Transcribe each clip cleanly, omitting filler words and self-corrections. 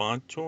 5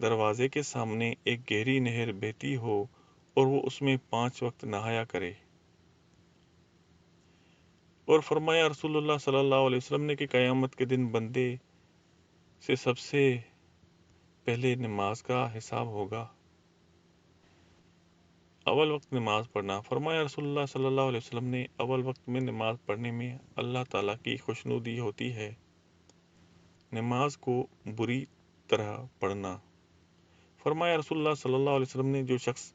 دروازے کے سامنے ایک گہری نہر بہتی ہو اور وہ اس میں 5 وقت نہایا کرے۔ اور فرمایا رسول اللہ صلی اللہ علیہ وسلم نے کہ قیامت کے دن بندے سے سب سے پہلے نماز کا حساب ہوگا۔ اول وقت نماز پڑھنا۔ فرمایا رسول اللہ صلی اللہ علیہ وسلم نے اول وقت میں نماز پڑھنے میں اللہ تعالیٰ کی خوشنودی ہوتی ہے۔ نماز کو بری طرح پڑھنا۔ فرمایا رسول اللہ صلی اللہ علیہ وسلم نے جو شخص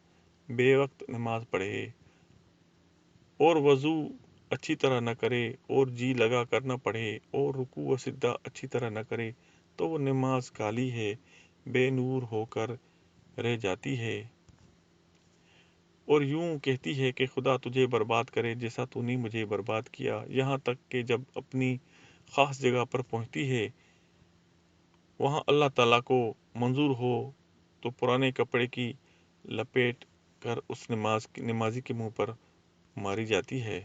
بے وقت نماز پڑھے اور وضو اچھی طرح نہ کرے اور جی لگا کر نہ پڑھے اور رکوع و سجدہ اچھی طرح نہ کرے تو وہ نماز کالی ہے، بے نور ہو کر رہ جاتی ہے اور یوں کہتی ہے کہ خدا تجھے برباد کرے جیسا تو نے مجھے برباد کیا، یہاں تک کہ جب اپنی خاص جگہ پر پہنچتی ہے وہاں اللہ تعالیٰ کو منظور ہو تو پرانے کپڑے کی لپیٹ کر اس نمازی کے منہ پر ماری جاتی ہے۔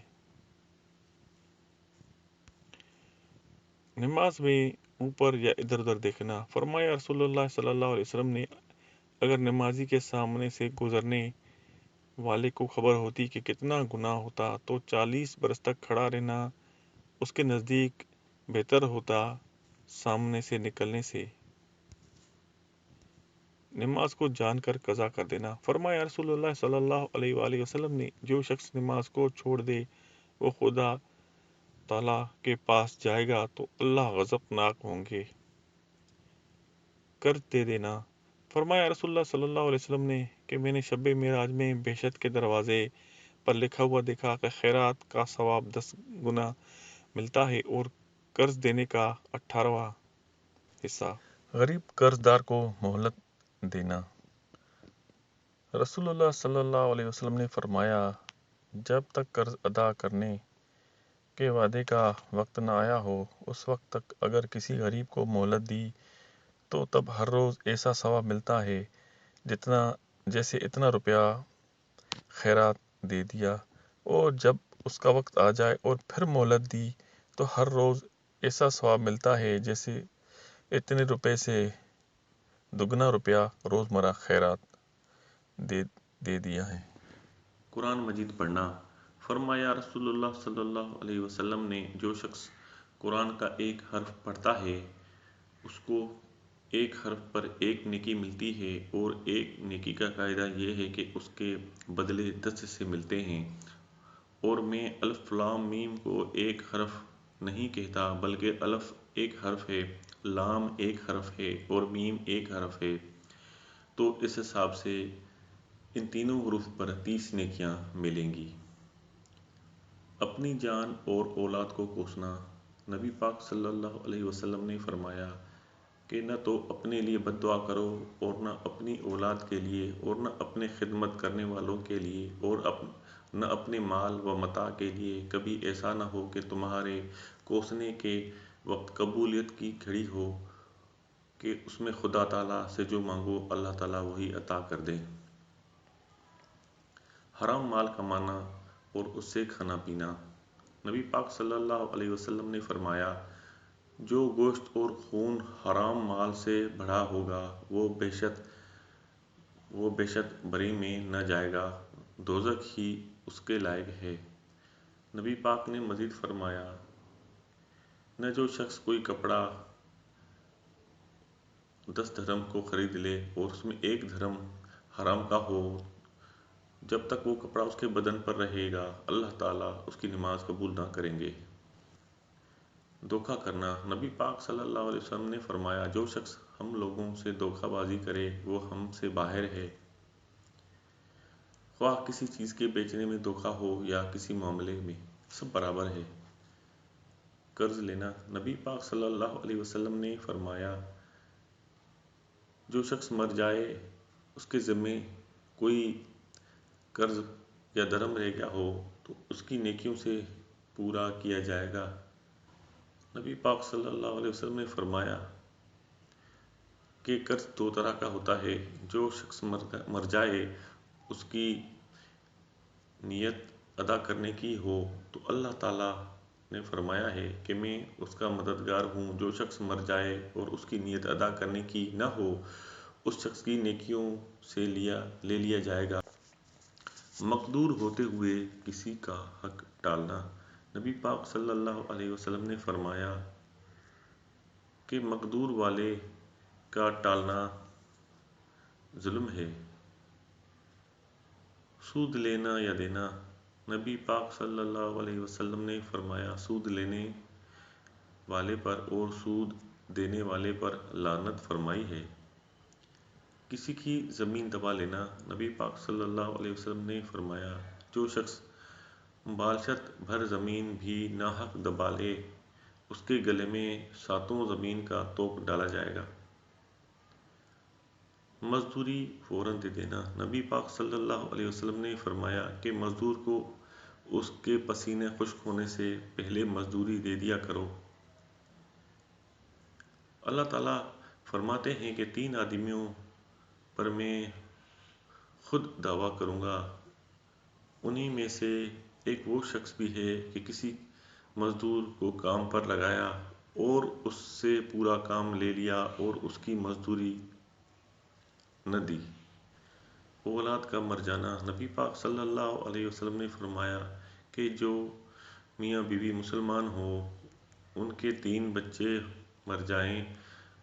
نماز میں اوپر یا ادھر ادھر دیکھنا۔ فرمایا رسول اللہ صلی اللہ علیہ وسلم نے اگر نمازی کے سامنے سے گزرنے والے کو خبر ہوتی کہ کتنا گناہ ہوتا تو 40 برس تک کھڑا رہنا اس کے نزدیک بہتر ہوتا سامنے سے نکلنے سے۔ نماز کو جان کر قضا کر دینا۔ فرمایا رسول اللہ صلی اللہ علیہ وآلہ وسلم نے جو شخص نماز کو چھوڑ دے وہ خدا تعالیٰ کے پاس جائے گا تو اللہ غضبناک ہوں گے۔ قرض دے دینا۔ فرمایا رسول اللہ صلی اللہ علیہ وسلم نے کہ میں نے شب معراج میں بہشت کے دروازے پر لکھا ہوا دیکھا کہ خیرات کا ثواب 10 گنا ملتا ہے اور قرض دینے کا 18واں حصہ۔ غریب قرض دار کو مہلت دینا۔ رسول اللہ صلی اللہ علیہ وسلم نے فرمایا جب تک قرض ادا کرنے کے وعدے کا وقت نہ آیا ہو اس وقت تک اگر کسی غریب کو مہلت دی تو تب ہر روز ایسا ثواب ملتا ہے جیسے اتنا روپیہ خیرات دے دیا، اور جب اس کا وقت آ جائے اور پھر مہلت دی تو ہر روز ایسا ثواب ملتا ہے جیسے اتنے روپے سے دگنا روپیہ روزمرہ خیرات دے دیا ہے۔ قرآن مجید پڑھنا۔ فرمایا رسول اللہ صلی اللہ علیہ وسلم نے جو شخص قرآن کا ایک حرف پڑھتا ہے اس کو ایک حرف پر ایک نیکی ملتی ہے، اور ایک نیکی کا قاعدہ یہ ہے کہ اس کے بدلے 10 سے ملتے ہیں، اور میں الف لام میم کو ایک حرف نہیں کہتا بلکہ الف ایک حرف ہے، لام ایک حرف ہے اور میم ایک حرف ہے، تو اس حساب سے ان تینوں حروف پر 30 نیکیاں ملیں گی۔ اپنی جان اور اولاد کو کوسنا۔ نبی پاک صلی اللہ علیہ وسلم نے فرمایا کہ نہ تو اپنے لیے بد دعا کرو اور نہ اپنی اولاد کے لیے اور نہ اپنے خدمت کرنے والوں کے لیے اور نہ اپنے مال و متاع کے لیے، کبھی ایسا نہ ہو کہ تمہارے کوسنے کے وقت قبولیت کی گھڑی ہو کہ اس میں خدا تعالیٰ سے جو مانگو اللہ تعالیٰ وہی عطا کر دے۔ حرام مال کمانا اور اس سے کھانا پینا۔ نبی پاک صلی اللہ علیہ وسلم نے فرمایا جو گوشت اور خون حرام مال سے بڑھا ہوگا وہ بیشت بری میں نہ جائے گا، دوزخ ہی اس کے لائق ہے۔ نبی پاک نے مزید فرمایا نہ جو شخص کوئی کپڑا 10 درہم کو خرید لے اور اس میں 1 درہم حرام کا ہو، جب تک وہ کپڑا اس کے بدن پر رہے گا اللہ تعالیٰ اس کی نماز قبول نہ کریں گے۔ دھوکہ کرنا۔ نبی پاک صلی اللہ علیہ وسلم نے فرمایا جو شخص ہم لوگوں سے دھوکہ بازی کرے وہ ہم سے باہر ہے، خواہ کسی چیز کے بیچنے میں دھوکہ ہو یا کسی معاملے میں، سب برابر ہے۔ قرض لینا۔ نبی پاک صلی اللہ علیہ وسلم نے فرمایا جو شخص مر جائے اس کے ذمے کوئی قرض یا درہم رہ گیا ہو تو اس کی نیکیوں سے پورا کیا جائے گا۔ نبی پاک صلی اللہ علیہ وسلم نے فرمایا کہ قرض 2 طرح کا ہوتا ہے، جو شخص مر جائے اس کی نیت ادا کرنے کی ہو تو اللہ تعالیٰ نے فرمایا ہے کہ میں اس کا مددگار ہوں، جو شخص مر جائے اور اس کی نیت ادا کرنے کی نہ ہو اس شخص کی نیکیوں سے لے لیا جائے گا۔ مقدور ہوتے ہوئے کسی کا حق ٹالنا۔ نبی پاک صلی اللہ علیہ وسلم نے فرمایا کہ مقدور والے کا ٹالنا ظلم ہے۔ سود لینا یا دینا۔ نبی پاک صلی اللہ علیہ وسلم نے فرمایا، سود لینے والے پر اور سود دینے والے پر لعنت فرمائی ہے۔ کسی کی زمین دبا لینا۔ نبی پاک صلی اللہ علیہ وسلم نے فرمایا، جو شخص بالشت بھر زمین بھی ناحق دبا لے، اس کے گلے میں 7 زمین کا توق ڈالا جائے گا۔ مزدوری فوراً دے دینا۔ نبی پاک صلی اللہ علیہ وسلم نے فرمایا کہ مزدور کو اس کے پسینے خشک ہونے سے پہلے مزدوری دے دیا کرو۔ اللہ تعالیٰ فرماتے ہیں کہ 3 آدمیوں پر میں خود دعویٰ کروں گا، انہی میں سے ایک وہ شخص بھی ہے کہ کسی مزدور کو کام پر لگایا اور اس سے پورا کام لے لیا اور اس کی مزدوری نہ دی۔ اولاد کا مر جانا۔ نبی پاک صلی اللہ علیہ وسلم نے فرمایا کہ جو میاں بیوی مسلمان ہو، ان کے 3 بچے مر جائیں،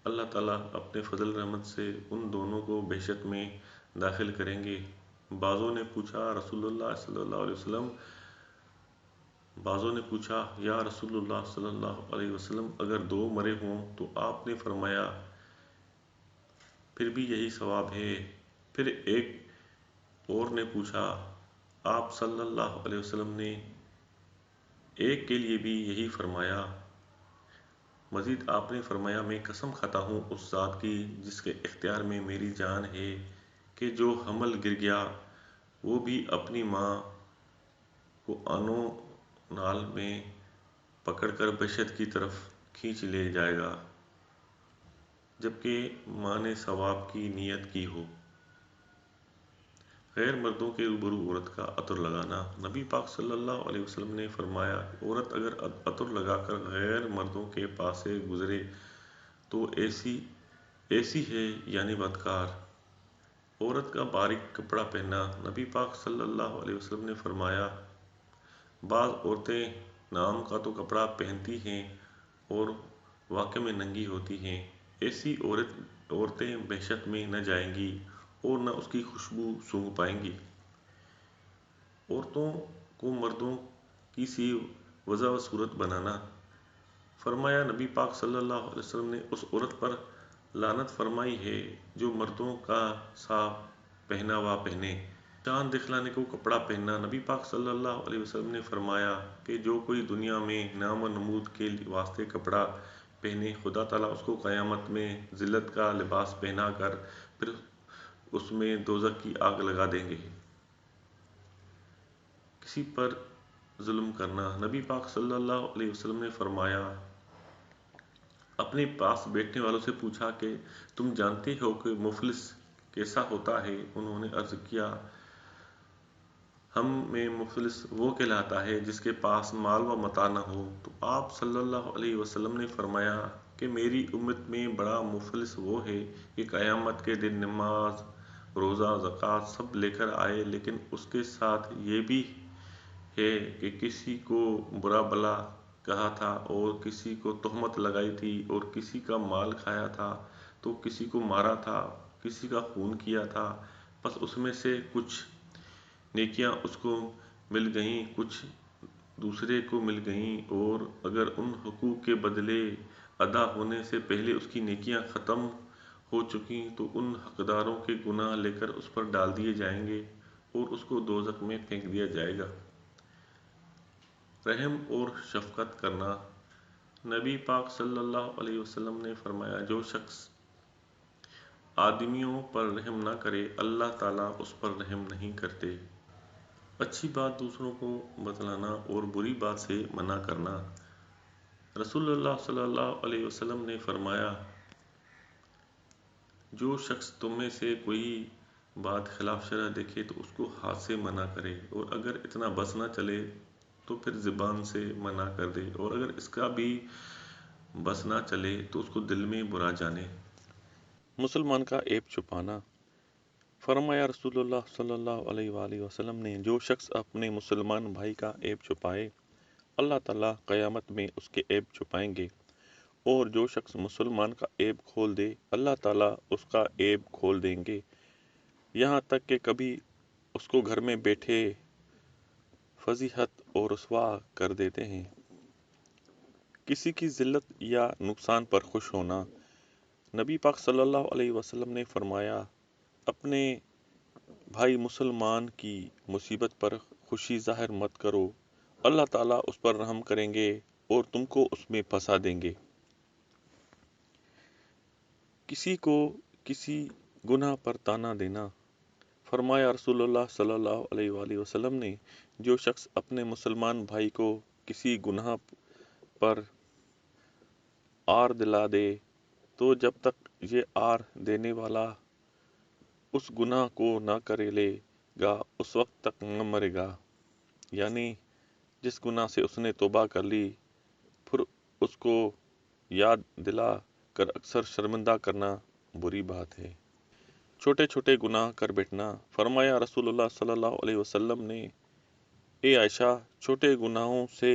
اللہ تعالیٰ اپنے فضل رحمت سے ان دونوں کو بہشت میں داخل کریں گے۔ بعضوں نے پوچھا یا رسول اللہ صلی اللہ علیہ وسلم اگر 2 مرے ہوں تو آپ نے فرمایا پھر بھی یہی ثواب ہے۔ پھر ایک اور نے پوچھا، آپ صلی اللہ علیہ وسلم نے ایک کے لیے بھی یہی فرمایا؟ مزید آپ نے فرمایا، میں قسم کھاتا ہوں اس ذات کی جس کے اختیار میں میری جان ہے کہ جو حمل گر گیا وہ بھی اپنی ماں کو آنو نال میں پکڑ کر بہشت کی طرف کھینچ لے جائے گا، جبکہ ماں نے ثواب کی نیت کی ہو۔ غیر مردوں کے روبرو عورت کا عطر لگانا۔ نبی پاک صلی اللہ علیہ وسلم نے فرمایا، عورت اگر عطر لگا کر غیر مردوں کے پاس سے گزرے تو ایسی ہے یعنی بدکار۔ عورت کا باریک کپڑا پہننا۔ نبی پاک صلی اللہ علیہ وسلم نے فرمایا، بعض عورتیں نام کا تو کپڑا پہنتی ہیں اور واقع میں ننگی ہوتی ہیں، ایسی عورتیں بہشت میں نہ جائیں گی اور نہ اس کی خوشبو سونگھ پائیں گی۔ عورتوں کو مردوں کی سی وضع و صورت بنانا۔ فرمایا، نبی پاک صلی اللہ علیہ وسلم نے اس عورت پر لعنت فرمائی ہے جو مردوں کا سا پہناوا پہنے۔ شان دکھلانے کو کپڑا پہننا۔ نبی پاک صلی اللہ علیہ وسلم نے فرمایا کہ جو کوئی دنیا میں نام و نمود کے واسطے کپڑا پہنے، خدا تعالیٰ اس کو قیامت میں ذلت کا لباس پہنا کر پھر اس میں دوزخ کی آگ لگا دیں گے۔ کسی پر ظلم کرنا۔ نبی پاک صلی اللہ علیہ وسلم نے فرمایا، اپنے پاس بیٹھنے والوں سے پوچھا کہ تم جانتے ہو کہ مفلس کیسا ہوتا ہے؟ انہوں نے عرض کیا، ہم میں مفلس وہ کہلاتا ہے جس کے پاس مال و متاع نہ ہو۔ تو آپ صلی اللہ علیہ وسلم نے فرمایا کہ میری امت میں بڑا مفلس وہ ہے کہ قیامت کے دن نماز، روزہ، زکوٰۃ سب لے کر آئے، لیکن اس کے ساتھ یہ بھی ہے کہ کسی کو برا بھلا کہا تھا اور کسی کو تہمت لگائی تھی اور کسی کا مال کھایا تھا تو کسی کو مارا تھا، کسی کا خون کیا تھا، بس اس میں سے کچھ نیکیاں اس کو مل گئیں، کچھ دوسرے کو مل گئیں، اور اگر ان حقوق کے بدلے ادا ہونے سے پہلے اس کی نیکیاں ختم ہو چکیں تو ان حقداروں کے گناہ لے کر اس پر ڈال دیے جائیں گے اور اس کو دوزخ میں پھینک دیا جائے گا۔ رحم اور شفقت کرنا۔ نبی پاک صلی اللہ علیہ وسلم نے فرمایا، جو شخص آدمیوں پر رحم نہ کرے، اللہ تعالیٰ اس پر رحم نہیں کرتے۔ اچھی بات دوسروں کو بتلانا اور بری بات سے منع کرنا۔ رسول اللہ صلی اللہ علیہ وسلم نے فرمایا، جو شخص تم میں سے کوئی بات خلاف شرع دیکھے تو اس کو ہاتھ سے منع کرے، اور اگر اتنا بس نہ چلے تو پھر زبان سے منع کر دے، اور اگر اس کا بھی بس نہ چلے تو اس کو دل میں برا جانے۔ مسلمان کا عیب چھپانا۔ فرمایا رسول اللہ صلی اللہ علیہ وآلہ وسلم نے، جو شخص اپنے مسلمان بھائی کا عیب چھپائے، اللہ تعالیٰ قیامت میں اس کے عیب چھپائیں گے، اور جو شخص مسلمان کا عیب کھول دے، اللہ تعالیٰ اس کا عیب کھول دیں گے، یہاں تک کہ کبھی اس کو گھر میں بیٹھے فضیحت اور رسوا کر دیتے ہیں۔ کسی کی ذلت یا نقصان پر خوش ہونا۔ نبی پاک صلی اللہ علیہ وسلم نے فرمایا، اپنے بھائی مسلمان کی مصیبت پر خوشی ظاہر مت کرو، اللہ تعالیٰ اس پر رحم کریں گے اور تم کو اس میں پھنسا دیں گے۔ کسی کو کسی گناہ پر تانا دینا۔ فرمایا رسول اللہ صلی اللہ علیہ وآلہ وسلم نے، جو شخص اپنے مسلمان بھائی کو کسی گناہ پر آر دلا دے تو جب تک یہ آر دینے والا اس گناہ کو نہ کرے لے گا، اس وقت تک نہ مرے گا۔ یعنی جس گناہ سے اس نے توبہ کر لی، پھر اس کو یاد دلا کر اکثر شرمندہ کرنا بری بات ہے۔ چھوٹے چھوٹے گناہ کر بیٹھنا۔ فرمایا رسول اللہ صلی اللہ علیہ وسلم نے، اے عائشہ، چھوٹے گناہوں سے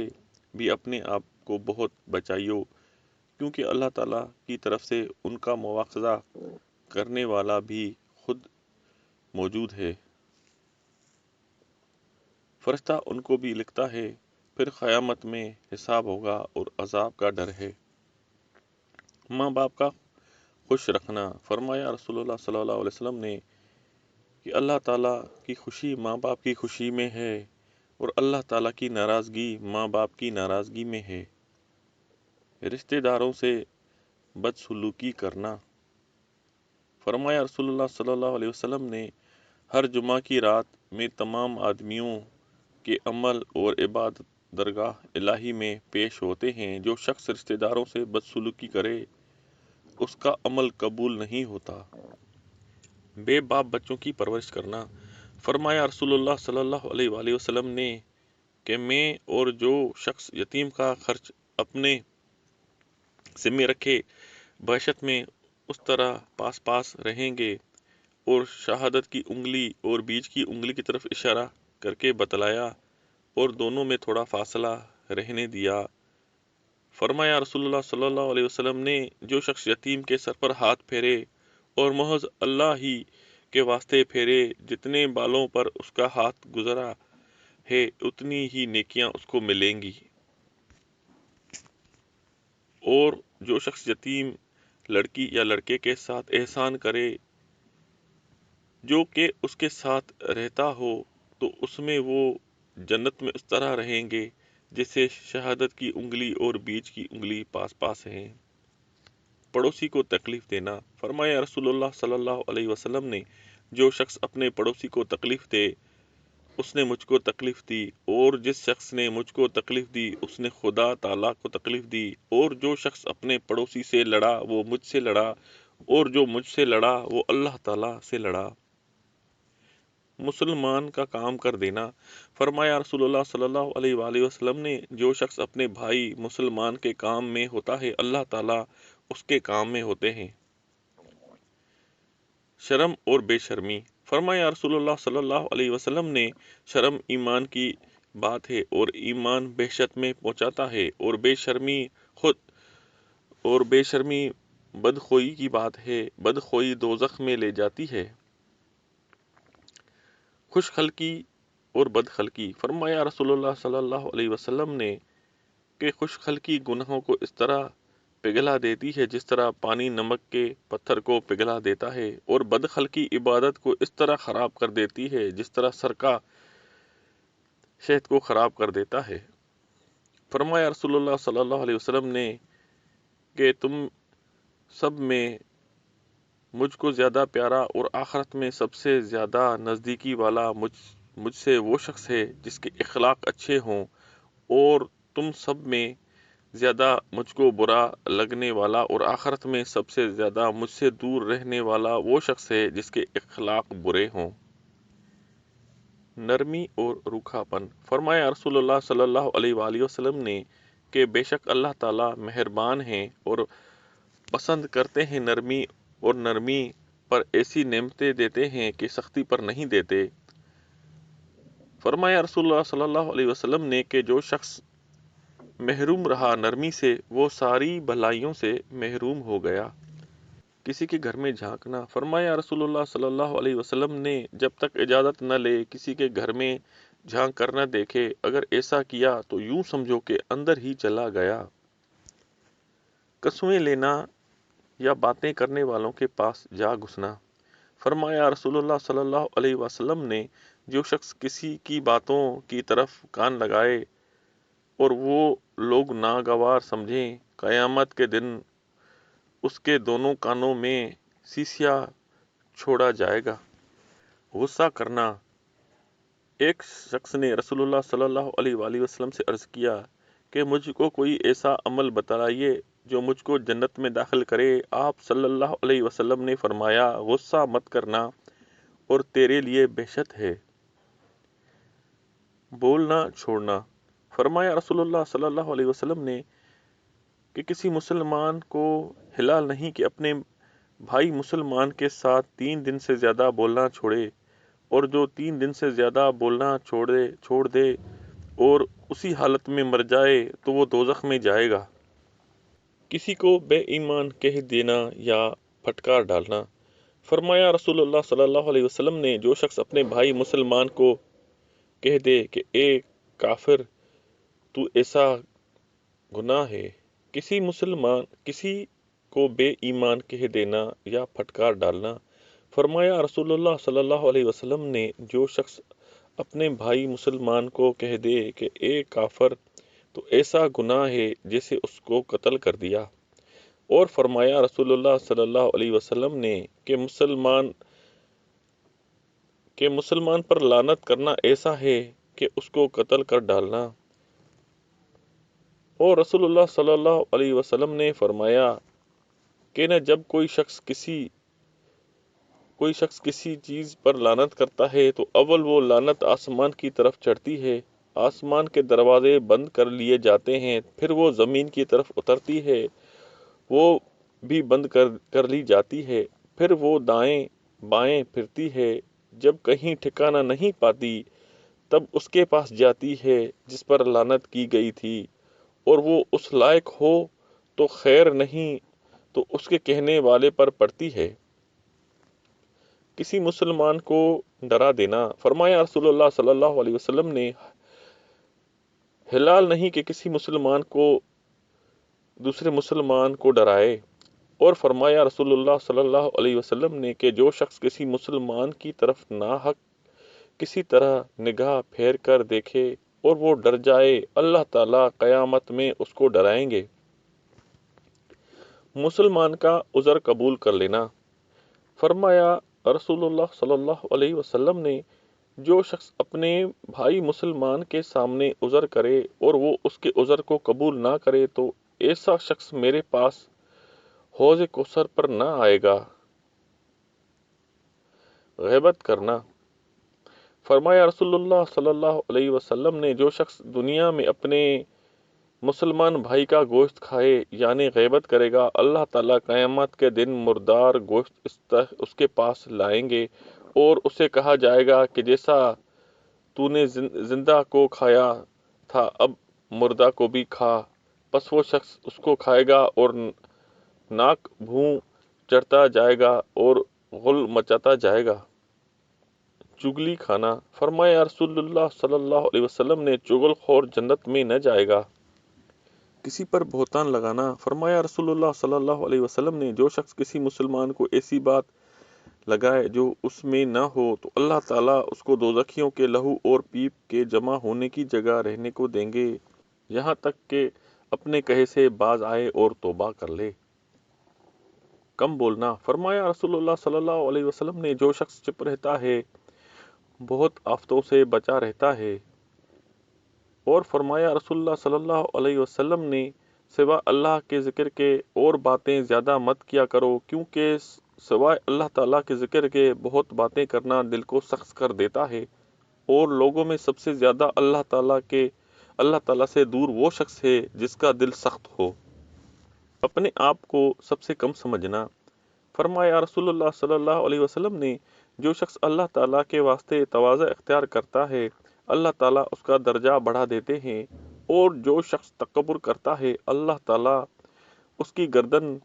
بھی اپنے آپ کو بہت بچائیو، کیونکہ اللہ تعالیٰ کی طرف سے ان کا مواخذہ کرنے والا بھی خود موجود ہے، فرشتہ ان کو بھی لکھتا ہے، پھر قیامت میں حساب ہوگا اور عذاب کا ڈر ہے۔ ماں باپ کا خوش رکھنا۔ فرمایا رسول اللہ صلی اللہ علیہ وسلم نے کہ اللہ تعالیٰ کی خوشی ماں باپ کی خوشی میں ہے، اور اللہ تعالیٰ کی ناراضگی ماں باپ کی ناراضگی میں ہے۔ رشتہ داروں سے بدسلوکی کرنا۔ فرمایا رسول اللہ صلی اللہ علیہ وسلم نے، ہر جمعہ کی رات میں تمام آدمیوں کے عمل اور عبادت درگاہ الہی میں پیش ہوتے ہیں۔ جو شخص رشتہ داروں سے بدسلوکی کرے، اس کا عمل قبول نہیں ہوتا۔ بے باپ بچوں کی پرورش کرنا۔ فرمایا رسول اللہ صلی اللہ علیہ وآلہ وسلم نے کہ میں اور جو شخص یتیم کا خرچ اپنے ذمہ رکھے، بحشت میں اس طرح پاس پاس رہیں گے، اور شہادت کی انگلی اور بیچ کی انگلی کی طرف اشارہ کر کے بتلایا، اور دونوں میں تھوڑا فاصلہ رہنے دیا۔ فرمایا رسول اللہ صلی اللہ علیہ وسلم نے، جو شخص یتیم کے سر پر ہاتھ پھیرے اور محض اللہ ہی کے واسطے پھیرے، جتنے بالوں پر اس کا ہاتھ گزرا ہے اتنی ہی نیکیاں اس کو ملیں گی۔ اور جو شخص یتیم لڑکی یا لڑکے کے ساتھ احسان کرے جو کہ اس کے ساتھ رہتا ہو، تو اس میں وہ جنت میں اس طرح رہیں گے جیسے شہادت کی انگلی اور بیچ کی انگلی پاس پاس ہیں۔ پڑوسی کو تکلیف دینا۔ فرمایا رسول اللہ صلی اللہ علیہ وسلم نے، جو شخص اپنے پڑوسی کو تکلیف دے، اس نے مجھ کو تکلیف دی، اور جس شخص نے مجھ کو تکلیف دی اس نے خدا تعالیٰ کو تکلیف دی، اور جو شخص اپنے پڑوسی سے لڑا وہ مجھ سے لڑا، اور جو مجھ سے لڑا وہ اللہ تعالیٰ سے لڑا۔ مسلمان کا کام کر دینا۔ فرمایا رسول اللہ صلی اللہ علیہ وآلہ وسلم نے، جو شخص اپنے بھائی مسلمان کے کام میں ہوتا ہے، اللہ تعالیٰ اس کے کام میں ہوتے ہیں۔ شرم اور بے شرمی۔ فرمایا رسول اللہ صلی اللہ علیہ وسلم نے، شرم ایمان کی بات ہے اور ایمان بہشت میں پہنچاتا ہے، اور بے شرمی بدخوئی کی بات ہے، بدخوئی دوزخ میں لے جاتی ہے۔ خوش خلقی اور بد خلقی۔ فرمایا رسول اللہ صلی اللہ علیہ وسلم نے کہ خوش خلقی گناہوں کو اس طرح پگھلا دیتی ہے جس طرح پانی نمک کے پتھر کو پگھلا دیتا ہے، اور بد خلقی عبادت کو اس طرح خراب کر دیتی ہے جس طرح سرکہ شہد کو خراب کر دیتا ہے۔ فرمایا رسول اللہ صلی اللہ علیہ وسلم نے کہ تم سب میں مجھ کو زیادہ پیارا اور آخرت میں سب سے زیادہ نزدیکی والا مجھ سے وہ شخص ہے جس کے اخلاق اچھے ہوں، اور تم سب میں زیادہ مجھ کو برا لگنے والا اور آخرت میں سب سے زیادہ مجھ سے دور رہنے والا وہ شخص ہے جس کے اخلاق برے ہوں۔ نرمی اور روکھا پن۔ فرمایا رسول اللہ صلی اللہ علیہ وآلہ وسلم نے کہ بے شک اللہ تعالیٰ مہربان ہیں اور پسند کرتے ہیں نرمی اور نرمی پر ایسی نعمتیں دیتے ہیں کہ سختی پر نہیں دیتے۔ فرمایا رسول اللہ صلی اللہ علیہ وسلم نے کہ جو شخص محروم رہا نرمی سے وہ ساری بھلائیوں سے محروم ہو گیا۔ کسی کے گھر میں جھانکنا۔ فرمایا رسول اللہ صلی اللہ علیہ وسلم نے جب تک اجازت نہ لے کسی کے گھر میں جھانک کر نہ دیکھے، اگر ایسا کیا تو یوں سمجھو کہ اندر ہی چلا گیا۔ قسمیں لینا یا باتیں کرنے والوں کے پاس جا گھسنا۔ فرمایا رسول اللہ صلی اللہ علیہ وسلم نے جو شخص کسی کی باتوں کی طرف کان لگائے اور وہ لوگ ناگوار سمجھیں، قیامت کے دن اس کے دونوں کانوں میں سیسیا چھوڑا جائے گا۔ غصہ کرنا۔ ایک شخص نے رسول اللہ صلی اللہ علیہ وآلہ وسلم سے عرض کیا کہ مجھ کو کوئی ایسا عمل بتلائیے جو مجھ کو جنت میں داخل کرے۔ آپ صلی اللہ علیہ وسلم نے فرمایا غصہ مت کرنا اور تیرے لیے بہشت ہے۔ بولنا چھوڑنا۔ فرمایا رسول اللہ صلی اللہ علیہ وسلم نے کہ کسی مسلمان کو حلال نہیں کہ اپنے بھائی مسلمان کے ساتھ 3 دن سے زیادہ بولنا چھوڑے، اور جو 3 دن سے زیادہ بولنا چھوڑ دے اور اسی حالت میں مر جائے تو وہ دوزخ میں جائے گا۔ کسی کو بے ایمان کہہ دینا یا پھٹکار ڈالنا۔ فرمایا رسول اللہ صلی اللہ علیہ وسلم نے جو شخص اپنے بھائی مسلمان کو کہہ دے کہ اے کافر تو ایسا گناہ ہے۔ کسی کو بے ایمان کہہ دینا یا پھٹکار ڈالنا۔ فرمایا رسول اللہ صلی اللہ علیہ وسلم نے جو شخص اپنے بھائی مسلمان کو کہہ دے کہ اے کافر تو ایسا گناہ ہے جیسے اس کو قتل کر دیا۔ اور فرمایا رسول اللہ صلی اللہ علیہ وسلم نے کہ مسلمان پر لعنت کرنا ایسا ہے کہ اس کو قتل کر ڈالنا۔ اور رسول اللہ صلی اللہ علیہ وسلم نے فرمایا کہ نہ جب کوئی شخص کسی چیز پر لعنت کرتا ہے تو اول وہ لعنت آسمان کی طرف چڑھتی ہے، آسمان کے دروازے بند کر لیے جاتے ہیں، پھر وہ زمین کی طرف اترتی ہے، وہ بھی بند کر لی جاتی ہے، پھر وہ دائیں بائیں پھرتی ہے، جب کہیں ٹھکانہ نہیں پاتی تب اس کے پاس جاتی ہے جس پر لعنت کی گئی تھی، اور وہ اس لائق ہو تو خیر نہیں تو اس کے کہنے والے پر پڑتی ہے۔ کسی مسلمان کو ڈرا دینا۔ فرمایا رسول اللہ صلی اللہ علیہ وسلم نے حلال نہیں کہ کسی مسلمان کو دوسرے مسلمان کو ڈرائے۔ اور فرمایا رسول اللہ صلی اللہ علیہ وسلم نے کہ جو شخص کسی مسلمان کی طرف ناحق کسی طرح نگاہ پھیر کر دیکھے اور وہ ڈر جائے، اللہ تعالیٰ قیامت میں اس کو ڈرائیں گے۔ مسلمان کا عذر قبول کر لینا۔ فرمایا رسول اللہ صلی اللہ علیہ وسلم نے جو شخص اپنے بھائی مسلمان کے سامنے عذر کرے اور وہ اس کے عذر کو قبول نہ کرے تو ایسا شخص میرے پاس حوض کوثر پر نہ آئے گا۔ غیبت کرنا۔ فرمایا رسول اللہ صلی اللہ علیہ وسلم نے جو شخص دنیا میں اپنے مسلمان بھائی کا گوشت کھائے یعنی غیبت کرے گا، اللہ تعالیٰ قیامت کے دن مردار گوشت اس کے پاس لائیں گے اور اسے کہا جائے گا کہ جیسا تو نے زندہ کو کھایا تھا اب مردہ کو بھی کھا۔ پس وہ شخص اس کو کھائے گا اور ناک بھوں چڑھتا جائے گا اور غل مچاتا جائے گا۔ چگلی کھانا۔ فرمایا رسول اللہ صلی اللہ علیہ وسلم نے چغل خور جنت میں نہ جائے گا۔ کسی پر بہتان لگانا۔ فرمایا رسول اللہ صلی اللہ علیہ وسلم نے جو شخص کسی مسلمان کو ایسی بات لگائے جو اس میں نہ ہو تو اللہ تعالیٰ اس کو دوزخیوں کے لہو اور پیپ کے جمع ہونے کی جگہ رہنے کو دیں گے یہاں تک کہ اپنے کہے سے باز آئے اور توبہ کر لے۔ کم بولنا۔ فرمایا رسول اللہ صلی اللہ علیہ وسلم نے جو شخص چپ رہتا ہے بہت آفتوں سے بچا رہتا ہے۔ اور فرمایا رسول اللہ صلی اللہ علیہ وسلم نے سوا اللہ کے ذکر کے اور باتیں زیادہ مت کیا کرو کیونکہ سوائے اللہ تعالیٰ کے ذکر کے بہت باتیں کرنا دل کو سخت کر دیتا ہے، اور لوگوں میں سب سے زیادہ اللہ تعالیٰ سے دور وہ شخص ہے جس کا دل سخت ہو۔ اپنے آپ کو سب سے کم سمجھنا۔ فرمایا رسول اللہ صلی اللہ علیہ وسلم نے جو شخص اللہ تعالیٰ کے واسطے تواضع اختیار کرتا ہے اللہ تعالیٰ اس کا درجہ بڑھا دیتے ہیں، اور جو شخص تکبر کرتا ہے اللہ تعالیٰ اس کی گردن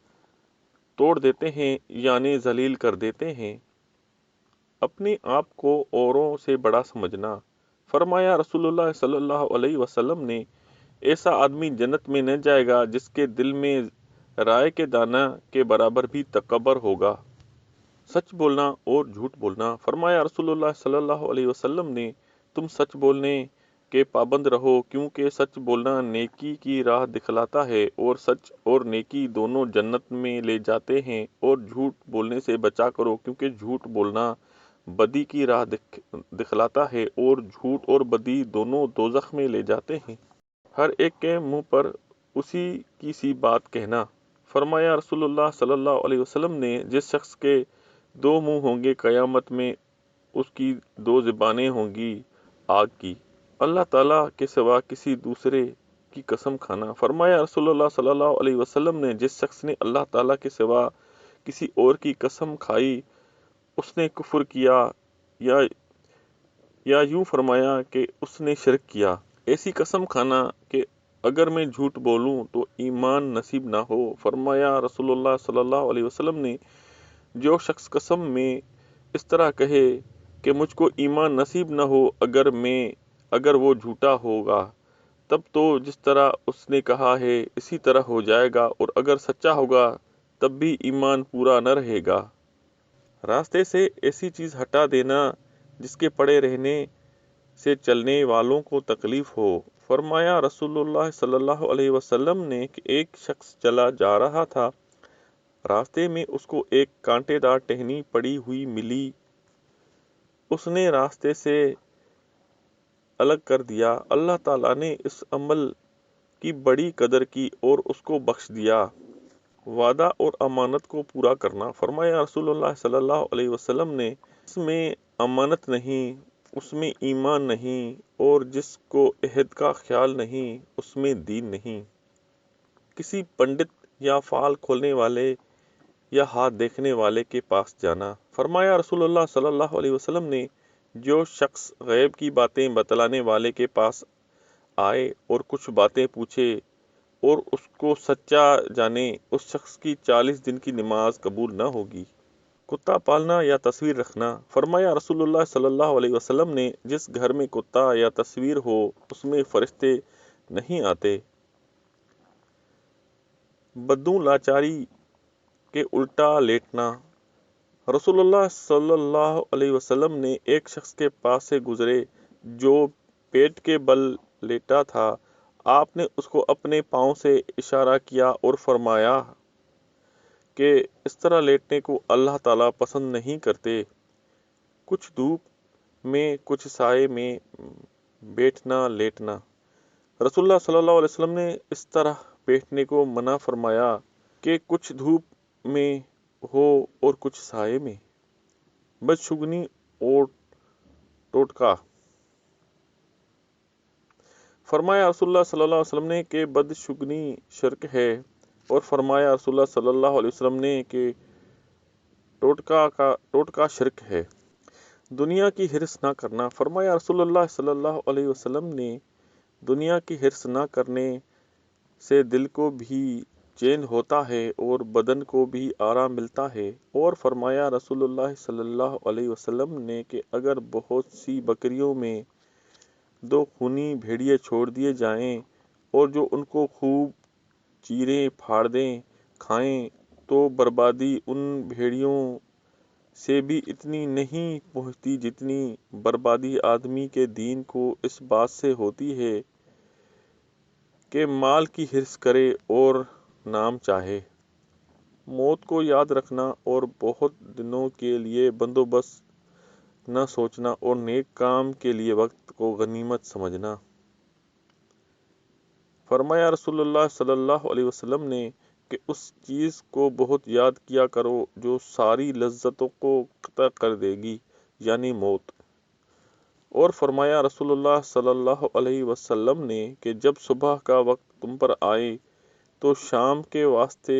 توڑ دیتے ہیں یعنی ذلیل کر دیتے ہیں۔ اپنے آپ کو اوروں سے بڑا سمجھنا۔ فرمایا رسول اللہ صلی اللہ علیہ وسلم نے ایسا آدمی جنت میں نہ جائے گا جس کے دل میں رائے کے دانہ کے برابر بھی تکبر ہوگا۔ سچ بولنا اور جھوٹ بولنا۔ فرمایا رسول اللہ صلی اللہ علیہ وسلم نے تم سچ بولنے کے پابند رہو کیونکہ سچ بولنا نیکی کی راہ دکھلاتا ہے اور سچ اور نیکی دونوں جنت میں لے جاتے ہیں، اور جھوٹ بولنے سے بچا کرو کیونکہ جھوٹ بولنا بدی کی راہ دکھلاتا ہے اور جھوٹ اور بدی دونوں دوزخ میں لے جاتے ہیں۔ ہر ایک کے منہ پر اسی کی سی بات کہنا۔ فرمایا رسول اللہ صلی اللہ علیہ وسلم نے جس شخص کے دو منہ ہوں گے قیامت میں اس کی دو زبانیں ہوں گی آگ کی، اللہ تعالیٰ کے سوا کسی دوسرے کی قسم کھانا۔ فرمایا رسول اللہ صلی اللہ علیہ وسلم نے جس شخص نے اللہ تعالیٰ کے سوا کسی اور کی قسم کھائی اس نے کفر کیا، یا یوں فرمایا کہ اس نے شرک کیا۔ ایسی قسم کھانا کہ اگر میں جھوٹ بولوں تو ایمان نصیب نہ ہو۔ فرمایا رسول اللہ صلی اللہ علیہ وسلم نے جو شخص قسم میں اس طرح کہے کہ مجھ کو ایمان نصیب نہ ہو اگر وہ جھوٹا ہوگا تب تو جس طرح اس نے کہا ہے اسی طرح ہو جائے گا، اور اگر سچا ہوگا تب بھی ایمان پورا نہ رہے گا۔ راستے سے ایسی چیز ہٹا دینا جس کے پڑے رہنے سے چلنے والوں کو تکلیف ہو۔ فرمایا رسول اللہ صلی اللہ علیہ وسلم نے کہ ایک شخص چلا جا رہا تھا، راستے میں اس کو ایک کانٹے دار ٹہنی پڑی ہوئی ملی، اس نے راستے سے الگ کر دیا۔ اللہ تعالیٰ نے اس عمل کی بڑی قدر کی اور اس کو بخش دیا۔ وعدہ اور امانت کو پورا کرنا۔ فرمایا رسول اللہ صلی اللہ علیہ وسلم نے اس میں امانت نہیں اس میں ایمان نہیں، اور جس کو عہد کا خیال نہیں اس میں دین نہیں۔ کسی پنڈت یا فال کھولنے والے یا ہاتھ دیکھنے والے کے پاس جانا۔ فرمایا رسول اللہ صلی اللہ علیہ وسلم نے جو شخص غیب کی باتیں بتلانے والے کے پاس آئے اور کچھ باتیں پوچھے اور اس کو سچا جانے اس شخص کی 40 دن کی نماز قبول نہ ہوگی۔ کتا پالنا یا تصویر رکھنا۔ فرمایا رسول اللہ صلی اللہ علیہ وسلم نے جس گھر میں کتا یا تصویر ہو اس میں فرشتے نہیں آتے۔ بدوں لاچاری کے الٹا لیٹنا۔ رسول اللہ صلی اللہ علیہ وسلم نے ایک شخص کے پاس سے گزرے جو پیٹ کے بل لیٹا تھا، آپ نے اس کو اپنے پاؤں سے اشارہ کیا اور فرمایا کہ اس طرح لیٹنے کو اللہ تعالیٰ پسند نہیں کرتے۔ کچھ دھوپ میں کچھ سائے میں بیٹھنا لیٹنا۔ رسول اللہ صلی اللہ علیہ وسلم نے اس طرح بیٹھنے کو منع فرمایا کہ کچھ دھوپ میں ہو اور کچھ سائے میں۔ بدشگونی اور ٹوٹکا۔ فرمایا رسول اللہ صلی اللہ علیہ وسلم نے کہ بدشگونی شرک ہے، اور فرمایا رسول اللہ صلی اللہ علیہ وسلم نے کہ ٹوٹکا شرک ہے۔ دنیا کی حرص نہ کرنا۔ فرمایا رسول اللہ صلی اللہ علیہ وسلم نے دنیا کی حرص نہ کرنے سے دل کو بھی چین ہوتا ہے اور بدن کو بھی آرام ملتا ہے، اور فرمایا رسول اللہ صلی اللہ علیہ وسلم نے کہ اگر بہت سی بکریوں میں 2 خونی بھیڑیے چھوڑ دیے جائیں اور جو ان کو خوب چیریں پھاڑ دیں کھائیں تو بربادی ان بھیڑیوں سے بھی اتنی نہیں پہنچتی جتنی بربادی آدمی کے دین کو اس بات سے ہوتی ہے کہ مال کی حرص کرے اور نام چاہے۔ موت کو یاد رکھنا اور بہت دنوں کے لیے بندوبست نہ سوچنا اور نیک کام کے لیے وقت کو غنیمت سمجھنا۔ فرمایا رسول اللہ صلی اللہ علیہ وسلم نے کہ اس چیز کو بہت یاد کیا کرو جو ساری لذتوں کو قطع کر دے گی، یعنی موت۔ اور فرمایا رسول اللہ صلی اللہ علیہ وسلم نے کہ جب صبح کا وقت تم پر آئے تو شام کے واسطے